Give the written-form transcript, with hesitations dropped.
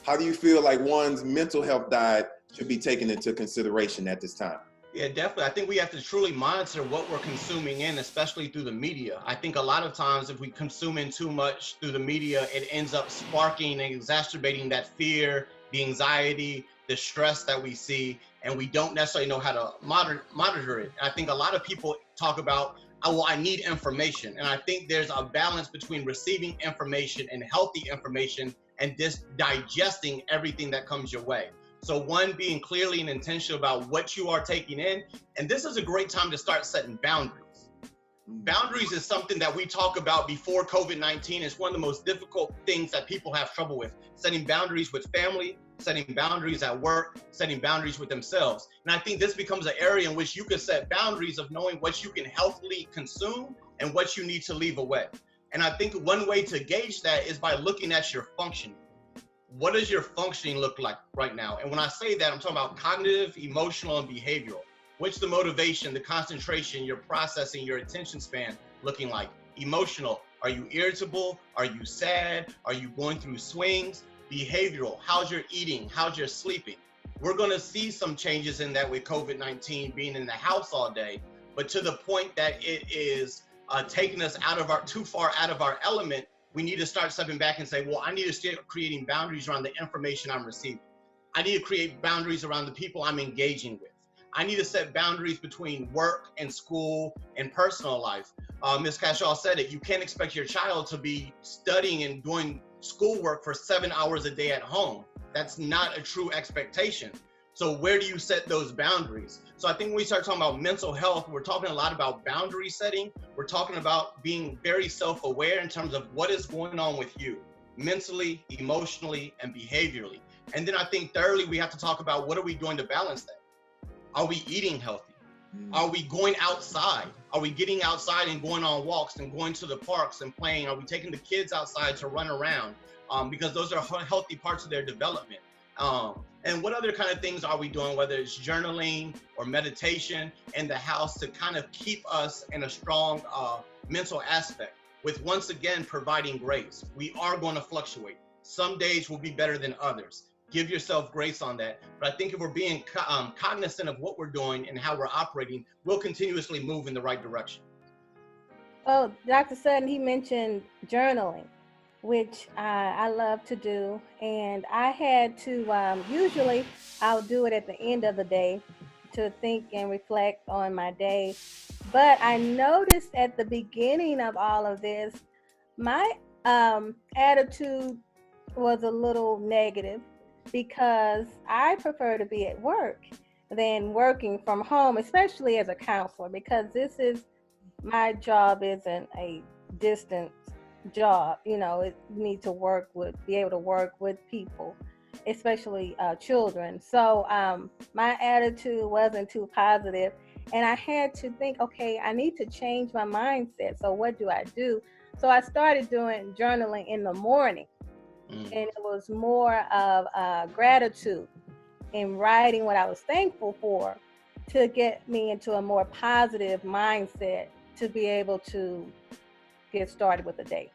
How do you feel like one's mental health diet should be taken into consideration at this time? Yeah, definitely. I think we have to truly monitor what we're consuming in, especially through the media. I think a lot of times if we consume in too much through the media, it ends up sparking and exacerbating that fear, the anxiety, the stress that we see, and we don't necessarily know how to monitor it. I think a lot of people talk about, oh, well, I need information. And I think there's a balance between receiving information and healthy information and just digesting everything that comes your way. So one, being clearly and intentional about what you are taking in. And this is a great time to start setting boundaries. Boundaries is something that we talk about before COVID-19. It's one of the most difficult things that people have trouble with. Setting boundaries with family, setting boundaries at work, setting boundaries with themselves. And I think this becomes an area in which you can set boundaries of knowing what you can healthily consume and what you need to leave away. And I think one way to gauge that is by looking at your functioning. What does your functioning look like right now? And when I say that, I'm talking about cognitive, emotional, and behavioral. What's the motivation, the concentration, your processing, your attention span looking like? Emotional, are you irritable? Are you sad? Are you going through swings? Behavioral, how's your eating? How's your sleeping? We're gonna see some changes in that with COVID-19 being in the house all day, but to the point that it is taking us too far out of our element, we need to start stepping back and say, well, I need to start creating boundaries around the information I'm receiving. I need to create boundaries around the people I'm engaging with. I need to set boundaries between work and school and personal life. Ms. Cashaw said it, you can't expect your child to be studying and doing schoolwork for 7 hours a day at home. That's not a true expectation. So where do you set those boundaries? So I think when we start talking about mental health, we're talking a lot about boundary setting. We're talking about being very self-aware in terms of what is going on with you, mentally, emotionally, and behaviorally. And then I think thirdly, we have to talk about what are we doing to balance that? Are we eating healthy? Are we going outside? Are we getting outside and going on walks and going to the parks and playing? Are we taking the kids outside to run around? Because those are healthy parts of their development. And what other kind of things are we doing, whether it's journaling or meditation in the house to kind of keep us in a strong mental aspect with, once again, providing grace. We are going to fluctuate. Some days will be better than others. Give yourself grace on that. But I think if we're being cognizant of what we're doing and how we're operating, we'll continuously move in the right direction. Oh, Dr. Sutton, he mentioned journaling, which I love to do. And I had to, usually I'll do it at the end of the day to think and reflect on my day. But I noticed at the beginning of all of this, my attitude was a little negative because I prefer to be at work than working from home, especially as a counselor, because my job isn't a distance job. You know, you need to be able to work with people, especially children. So my attitude wasn't too positive, and I had to think, okay, I need to change my mindset. So what do I do? So I started doing journaling in the morning, and it was more of gratitude in writing what I was thankful for to get me into a more positive mindset to be able to get started with the day.